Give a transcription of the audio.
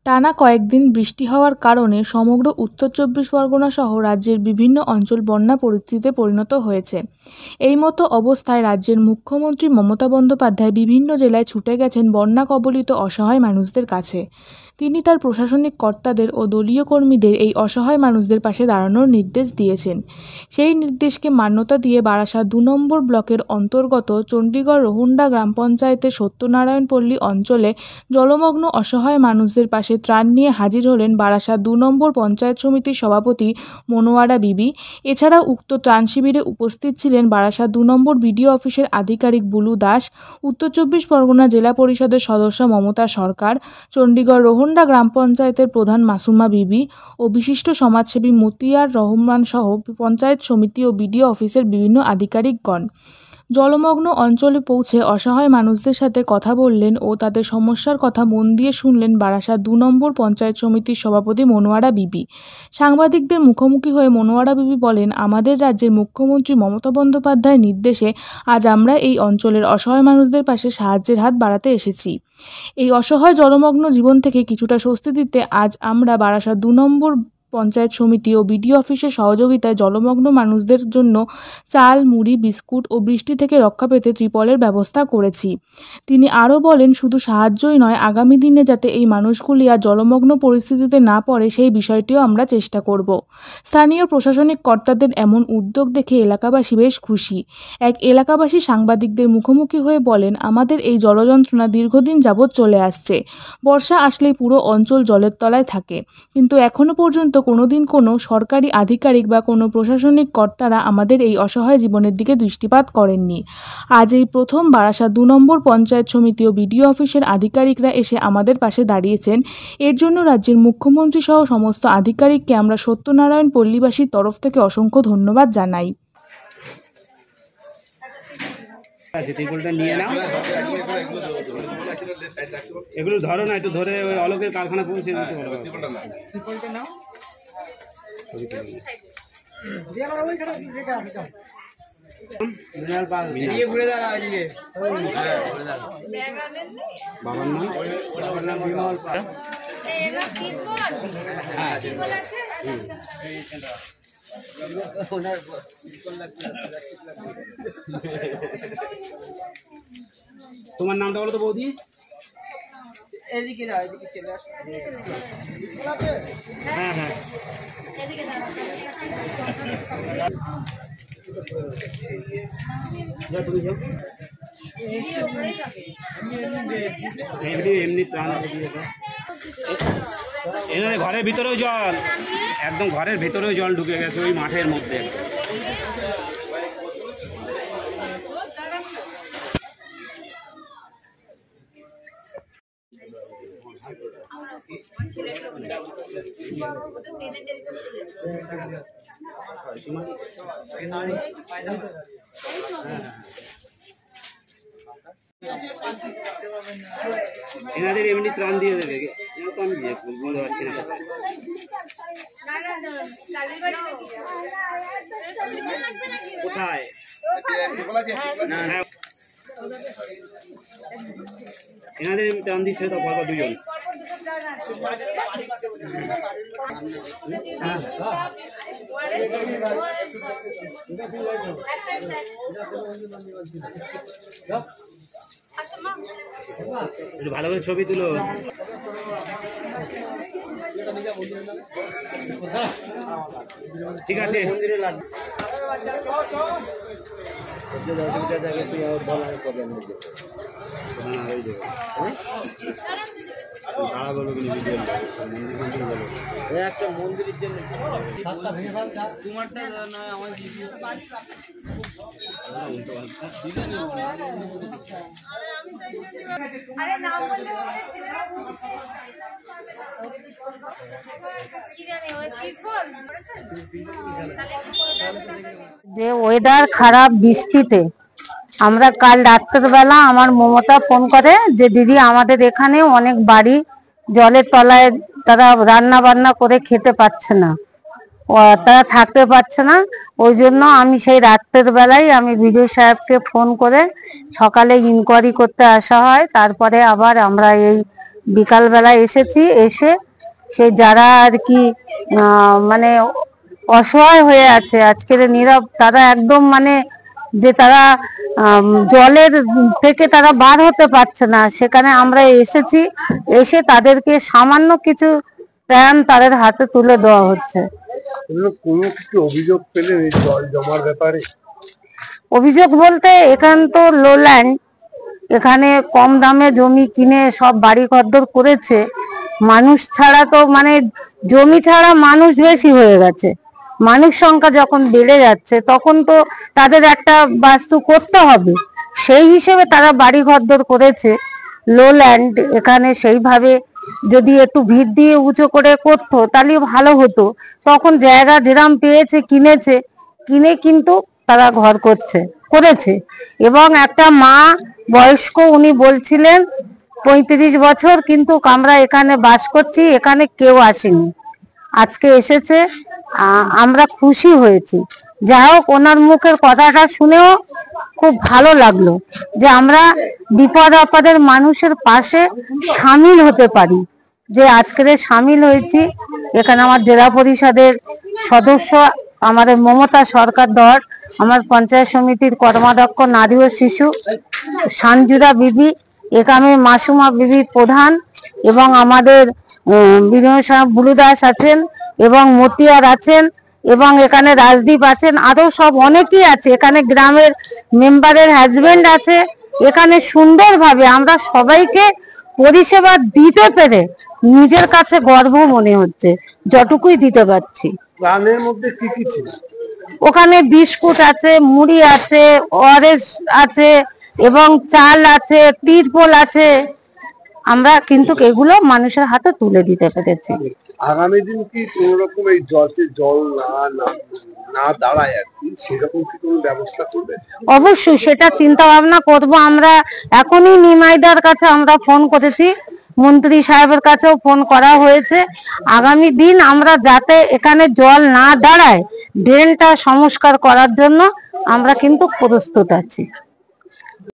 টানা কয়েকদিন বৃষ্টি হওয়ার কারণে সমগ্র উত্তর চব্বিশ পরগনা সহ রাজ্যের বিভিন্ন অঞ্চল বন্যা পরিস্থিতিতে পরিণত হয়েছে। এই মতো অবস্থায় রাজ্যের মুখ্যমন্ত্রী মমতা বন্দ্যোপাধ্যায় বিভিন্ন জেলায় ছুটে গেছেন বন্যা কবলিত অসহায় মানুষদের কাছে। তিনি তার প্রশাসনিক কর্তাদের ও দলীয় কর্মীদের এই অসহায় মানুষদের পাশে দাঁড়ানোর নির্দেশ দিয়েছেন। সেই নির্দেশকে মান্যতা দিয়ে বারাসাত ২ নম্বর ব্লকের অন্তর্গত চণ্ডীগড় রোহুন্ডা গ্রাম পঞ্চায়েতের সত্যনারায়ণপল্লী অঞ্চলে জলমগ্ন অসহায় মানুষদের পাশে ত্রাণ নিয়ে হাজির হলেন বারাসাত ২ নম্বর পঞ্চায়েত সমিতির সভাপতি মনোয়ারা বিবি। এছাড়াও উক্ত ত্রাণ শিবিরে উপস্থিত ছিলেন বারাসাত ২ নম্বর বিডিও অফিসের আধিকারিক বুলু দাস, উত্তর চব্বিশ পরগনা জেলা পরিষদের সদস্য মমতা সরকার, চণ্ডীগড় রোহুন্ডা গ্রাম পঞ্চায়েতের প্রধান মাসুমা বিবি ও বিশিষ্ট সমাজসেবী মতিয়ার রহমান সহ পঞ্চায়েত সমিতি ও বিডিও অফিসের বিভিন্ন আধিকারিকগণ। জলমগ্ন অঞ্চলে পৌঁছে অসহায় মানুষদের সাথে কথা বললেন ও তাদের সমস্যার কথা মন দিয়ে শুনলেন বারাসাত ২ নম্বর পঞ্চায়েত সমিতির সভাপতি মনোয়ারা বিবি। সাংবাদিকদের মুখোমুখি হয়ে মনোয়ারা বিবি বলেন, আমাদের রাজ্যের মুখ্যমন্ত্রী মমতা বন্দ্যোপাধ্যায়ের নির্দেশে আজ আমরা এই অঞ্চলের অসহায় মানুষদের পাশে সাহায্যের হাত বাড়াতে এসেছি। এই অসহায় জলমগ্ন জীবন থেকে কিছুটা স্বস্তি দিতে আজ আমরা বারাসাত ২ নম্বর পঞ্চায়েত সমিতি ও বিডিও অফিসের সহযোগিতায় জলমগ্ন মানুষদের জন্য চাল, মুড়ি, বিস্কুট ও বৃষ্টি থেকে রক্ষা পেতে ত্রিপলের ব্যবস্থা করেছি। তিনি আরও বলেন, শুধু সাহায্যই নয়, আগামী দিনে যাতে এই মানুষগুলি আর জলমগ্ন পরিস্থিতিতে না পড়ে সেই বিষয়টিও আমরা চেষ্টা করব। স্থানীয় প্রশাসনিক কর্তাদের এমন উদ্যোগ দেখে এলাকাবাসী বেশ খুশি। এক এলাকাবাসী সাংবাদিকদের মুখোমুখি হয়ে বলেন, আমাদের এই জলযন্ত্রণা দীর্ঘদিন যাবৎ চলে আসছে। বর্ষা আসলেই পুরো অঞ্চল জলের তলায় থাকে, কিন্তু এখনও পর্যন্ত কোনোদিন কোনো সরকারি আধিকারিক বা কোনো প্রশাসনিক কর্তারা আমাদের এই অসহায় জীবনের দিকে দৃষ্টিপাত করেননি। আজ এই প্রথম বারাসাত ২ নম্বর পঞ্চায়েত সমিতি ও বিডিও অফিসের আধিকারিকরা এসে আমাদের পাশে দাঁড়িয়েছেন। এর জন্য রাজ্যের মুখ্যমন্ত্রী সহ সমস্ত আধিকারিককে আমরা সত্যনারায়ণ পল্লীবাসীর তরফ থেকে অসংখ্য ধন্যবাদ জানাই। এগুলো ধরো না, একটু ধরে ওই অলোকের কারখানা পৌঁছে বাবার নাম বিমল পাল। তোমার নামটা বলো তো বৌদি। এদিকে যাও, এদিকে চলে আসো। হ্যাঁ হ্যাঁ, এমনি ঘরের ভিতরেও জল, একদম ঘরের ভিতরেও জল ঢুকে গেছে ওই মাঠের মধ্যে। এনাদের এমনি ত্রাণ দিয়ে দেবে, আমি বলতে পারছি না। কোথায় এনাদের ত্রাণ দিচ্ছে তো পরপর দুজন। ভালো করে ছবি তুলো। ঠিক আছে, একটা মন্দিরের জন্য তোমারটা নয় আমার যে ওয়েদার খারাপ বৃষ্টিতে আমরা কাল রাত্রের বেলা আমার মমতা ফোন করে যে দিদি আমাদের এখানে অনেক বাড়ি জলের তলায়, তারা রান্না বান্না করে খেতে পাচ্ছে না, তারা থাকতে পারছে না। ওই জন্য আমি সেই রাত্রের বেলায় আমি বিডিও সাহেবকে ফোন করে সকালে ইনকোয়ারি করতে আসা হয়। তারপরে আবার আমরা এই বিকালবেলা এসেছি, এসে সেই যারা আর কি মানে অসহায় হয়ে আছে আজকের নীরব, তারা একদম মানে যে তারা জলের থেকে তারা বার হতে পারছে না, সেখানে আমরা এসেছি। এসে তাদেরকে সামান্য কিছু ত্রাণ তাদের হাতে তুলে দেওয়া হচ্ছে। কোনো কিছু অভিযোগ পেলেন এই জল জমার ব্যাপারে? অভিযোগ বলতে এখান তো লোল্যান্ড, এখানে কম দামে জমি কিনে সব বাড়ি ঘরদোর করেছে। মানুষ ছাড়া তো মানে জমি ছাড়া মানুষ বেশি হয়ে গেছে। মানুষ সংখ্যা যখন বেড়ে যাচ্ছে তখন তো তাদের একটা বাস্তু করতে হবে, সেই হিসেবে তারা বাড়ি ঘরদোর করেছে। লোল্যান্ড এখানে সেইভাবে যদি একটু ভিড় দিয়ে উঁচু করে করতো তাহলে ভালো হতো। তখন জায়গা যেরাম পেয়েছে কিনেছে, কিনে কিন্তু তারা ঘর করেছে। এবং একটা মা বয়স্ক, উনি বলছিলেন 35 বছর কিন্তু আমরা এখানে বাস করছি, এখানে কেউ আসেনি, আজকে এসেছে, আমরা খুশি হয়েছি। যাই হোক, ওনার মুখের কথাটা শুনেও খুব ভালো লাগলো যে আমরা বিপদ আপদের মানুষের পাশে সামিল হতে পারি, যে আজকের সামিল হয়েছি। এখানে আমার জেলা পরিষদের সদস্য আমাদের মমতা সরকার দর, আমার পঞ্চায়েত সমিতির কর্মাধ্যক্ষ নারী ও শিশু সানজুদা বিবি, এখানে মাসুমা বিবি প্রধান, এবং আমাদের বিনয় বুলু দাস আছেন, এবং মতিয়ার আছেন, এবং এখানে রাজদীপ আছেন, আরো সব অনেকেই আছে। এখানে গ্রামের মেম্বারের হাজবেন্ড আছে। এখানে সুন্দরভাবে আমরা সবাইকে পরিষেবা দিতে পেরে নিজের কাছে গর্ব মনে হচ্ছে, যতটুকুই দিতে পারছি। ত্রাণের মধ্যে কি কি ছিল? ওখানে বিস্কুট আছে, মুড়ি আছে, ওআরএস আছে, এবং চাল আছে, তিরপল আছে। আমরা কিন্তু এগুলো মানুষের হাতে তুলে দিতে পেরেছি। আগামী দিন কি কোন রকম এই জল না দাঁড়ায় আর কি, সেরকম কি কোনো ব্যবস্থা করবে? অবশ্যই সেটা চিন্তা ভাবনা করবো আমরা। এখনই নিমাইদার কাছে আমরা ফোন করেছি, মন্ত্রী সাহেবের কাছেও ফোন করা হয়েছে। আগামী দিন আমরা যাতে এখানে জল না দাঁড়ায়, ড্রেনটা সংস্কার করার জন্য আমরা কিন্তু প্রস্তুত আছি।